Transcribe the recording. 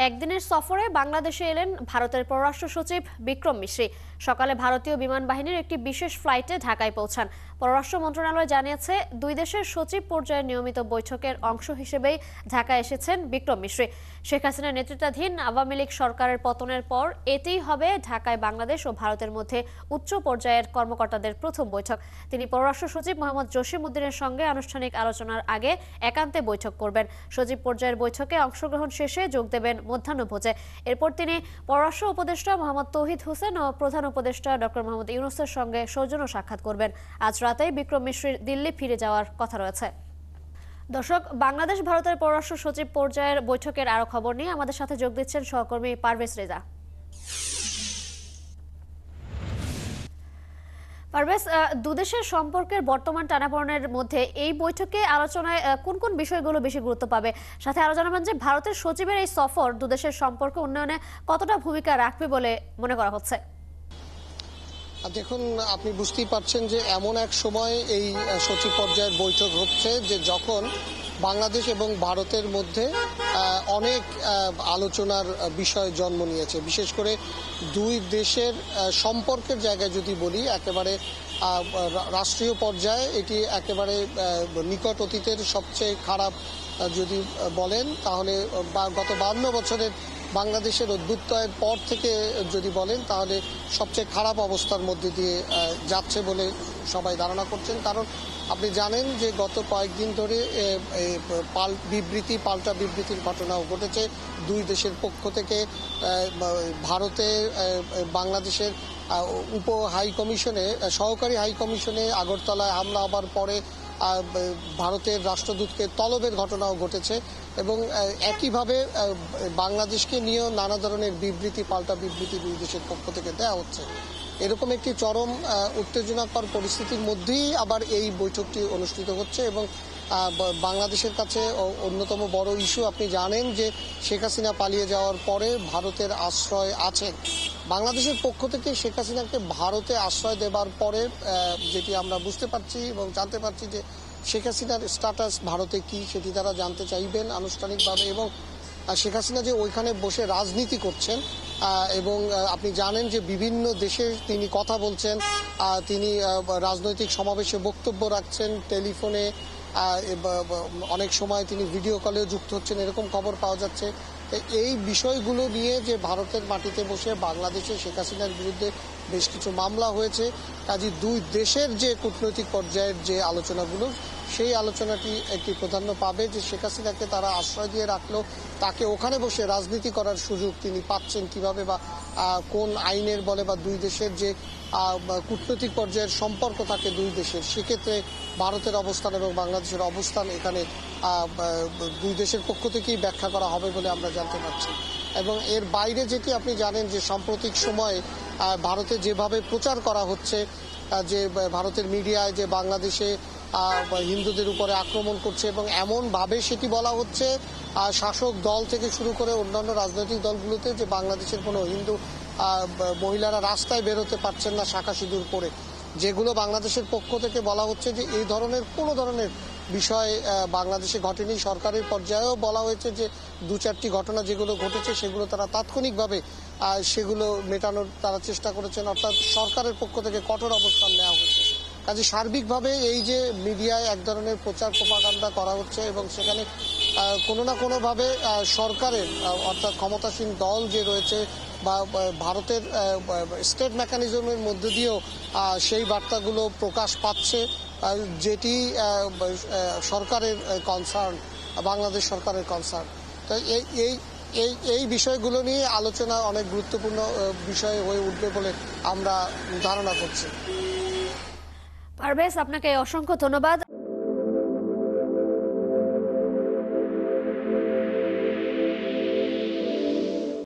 একদিনের সফরে বাংলাদেশে এলেন ভারতের পররাষ্ট্র সচিব বিক্রম মিশ্রি। সকালে ভারতীয় বিমান বাহিনীর একটি বিশেষ ফ্লাইটে ঢাকায় পৌঁছান। পররাষ্ট্র মন্ত্রণালয় জানিয়েছে, দুই দেশের সচিব পর্যায়ের নিয়মিত বৈঠকের অংশ হিসেবেই ঢাকায় এসেছেন বিক্রম মিশ্রি। শেখ হাসিনার নেতৃত্বাধীন আওয়ামী লীগ সরকারের পতনের পর এটিই হবে ঢাকায় বাংলাদেশ ও ভারতের মধ্যে উচ্চ পর্যায়ের কর্মকর্তাদের প্রথম বৈঠক। তিনি পররাষ্ট্র সচিব মোহাম্মদ জসিম উদ্দিনের সঙ্গে আনুষ্ঠানিক আলোচনার আগে একান্তে বৈঠক করবেন। সচিব পর্যায়ের বৈঠকে অংশগ্রহণ শেষে যোগ দেবেন মধ্যাহ্নভোজে। এরপর তিনি পররাষ্ট্র উপদেষ্টা মোহাম্মদ তৌহিদ হোসেন ও প্রধান উপদেষ্টা ডক্টর মোহাম্মদ ইউনূসের সঙ্গে সৌজন্য সাক্ষাৎ করবেন। আজ রাতেই বিক্রম মিশ্রির দিল্লি ফিরে যাওয়ার কথা রয়েছে। দর্শক, বাংলাদেশ ভারতের পররাষ্ট্র সচিব পর্যায়ের বৈঠকের আরো খবর নিয়ে আমাদের সাথে যোগ দিচ্ছেন সহকর্মী পারভেজ রেজা। পারভেজ, দুদেশের সম্পর্কের বর্তমান টানাপোড়েনের মধ্যে এই বৈঠকে আলোচনায় কোন কোন বিষয়গুলো বেশি গুরুত্ব পাবে? সাথে আরো জানাবেন যে ভারতের সচিবের এই সফর দুদেশের সম্পর্ক উন্নয়নে কতটা ভূমিকা রাখবে বলে মনে করা হচ্ছে? দেখুন, আপনি বুঝতেই পারছেন যে এমন এক সময় এই সচিব পর্যায়ের বৈঠক হচ্ছে যে যখন বাংলাদেশ এবং ভারতের মধ্যে অনেক আলোচনার বিষয় জন্ম নিয়েছে। বিশেষ করে দুই দেশের সম্পর্কের জায়গায় যদি বলি, একেবারে রাষ্ট্রীয় পর্যায়ে এটি একেবারে নিকট অতীতের সবচেয়ে খারাপ যদি বলেন, তাহলে গত 52 বছরের বাংলাদেশের অভ্যুদয়ের পর থেকে যদি বলেন, তাহলে সবচেয়ে খারাপ অবস্থার মধ্যে দিয়ে যাচ্ছে বলে সবাই ধারণা করছেন। কারণ আপনি জানেন যে গত কয়েকদিন ধরে পাল্টা বিবৃতির ঘটনাও ঘটেছে দুই দেশের পক্ষ থেকে। ভারতে বাংলাদেশের সহকারী হাই কমিশনে আগরতলায় হামলা হবার পরে ভারতের রাষ্ট্রদূতকে তলবের ঘটনাও ঘটেছে এবং একইভাবে বাংলাদেশকে নিয়েও নানা ধরনের পাল্টা বিবৃতি দুই দেশের পক্ষ থেকে দেওয়া হচ্ছে। এরকম একটি চরম উত্তেজনাকর পরিস্থিতির মধ্যেই আবার এই বৈঠকটি অনুষ্ঠিত হচ্ছে এবং বাংলাদেশের কাছে অন্যতম বড় ইস্যু, আপনি জানেন যে শেখ হাসিনা পালিয়ে যাওয়ার পরে ভারতের আশ্রয় আছেন। বাংলাদেশের পক্ষ থেকে শেখ হাসিনাকে ভারতে আশ্রয় দেবার পরে যেটি আমরা বুঝতে পারছি এবং জানতে পারছি যে শেখ হাসিনার স্ট্যাটাস ভারতে কি সেটি তারা জানতে চাইবেন আনুষ্ঠানিকভাবে। এবং শেখ হাসিনা যে ওইখানে বসে রাজনীতি করছেন এবং আপনি জানেন যে বিভিন্ন দেশে তিনি কথা বলছেন, তিনি রাজনৈতিক সমাবেশে বক্তব্য রাখছেন, টেলিফোনে অনেক সময় তিনি ভিডিও কলেও যুক্ত হচ্ছেন, এরকম খবর পাওয়া যাচ্ছে। এই বিষয়গুলো নিয়ে যে ভারতের মাটিতে বসে বাংলাদেশে শেখ হাসিনার বিরুদ্ধে বেশ কিছু মামলা হয়েছে, কাজে দুই দেশের যে কূটনৈতিক পর্যায়ের যে আলোচনাগুলো, সেই আলোচনাটি একটি প্রাধান্য পাবে যে শেখ হাসিনাকে তারা আশ্রয় দিয়ে রাখলো, তাকে ওখানে বসে রাজনীতি করার সুযোগ তিনি পাচ্ছেন কিভাবে বা কোন আইনের বলে, বা দুই দেশের যে কূটনৈতিক পর্যায়ের সম্পর্ক থাকে দুই দেশের, সেক্ষেত্রে ভারতের অবস্থান এবং বাংলাদেশের অবস্থান এখানে দুই দেশের পক্ষ থেকেই ব্যাখ্যা করা হবে বলে আমরা জানতে পারছি। এবং এর বাইরে যেটি আপনি জানেন যে সাম্প্রতিক সময়ে ভারতে যেভাবে প্রচার করা হচ্ছে যে ভারতের মিডিয়ায় যে বাংলাদেশে হিন্দুদের উপরে আক্রমণ করছে এবং এমনভাবে সেটি বলা হচ্ছে শাসক দল থেকে শুরু করে অন্যান্য রাজনৈতিক দলগুলোতে, যে বাংলাদেশের কোনো হিন্দু মহিলারা রাস্তায় বেরোতে পারছেন না শাঁখা সিঁদুর পরে, যেগুলো বাংলাদেশের পক্ষ থেকে বলা হচ্ছে যে এই ধরনের কোনো ধরনের বিষয় বাংলাদেশে ঘটেনি। সরকারের পর্যায়েও বলা হয়েছে যে 2-4টি ঘটনা যেগুলো ঘটেছে সেগুলো তারা তাৎক্ষণিকভাবে সেগুলো মেটানোর তারা চেষ্টা করেছেন, অর্থাৎ সরকারের পক্ষ থেকে কঠোর অবস্থান নেওয়া হয়েছে। কাজে সার্বিকভাবে এই যে মিডিয়ায় এক ধরনের প্রচার প্রপাগান্ডা করা হচ্ছে এবং সেখানে কোনো না কোনোভাবে সরকারের অর্থাৎ ক্ষমতাসীন দল যে রয়েছে বা ভারতের স্টেট মেকানিজমের মধ্যে দিয়েও সেই বার্তাগুলো প্রকাশ পাচ্ছে, যেটি সরকারের কনসার্ন, বাংলাদেশ সরকারের কনসার্ন। তো এই বিষয়গুলো নিয়ে আলোচনা অনেক গুরুত্বপূর্ণ বিষয় হয়ে উঠবে বলে আমরা ধারণা করছি। পারভেজ, আপনাকে অসংখ্য ধন্যবাদ।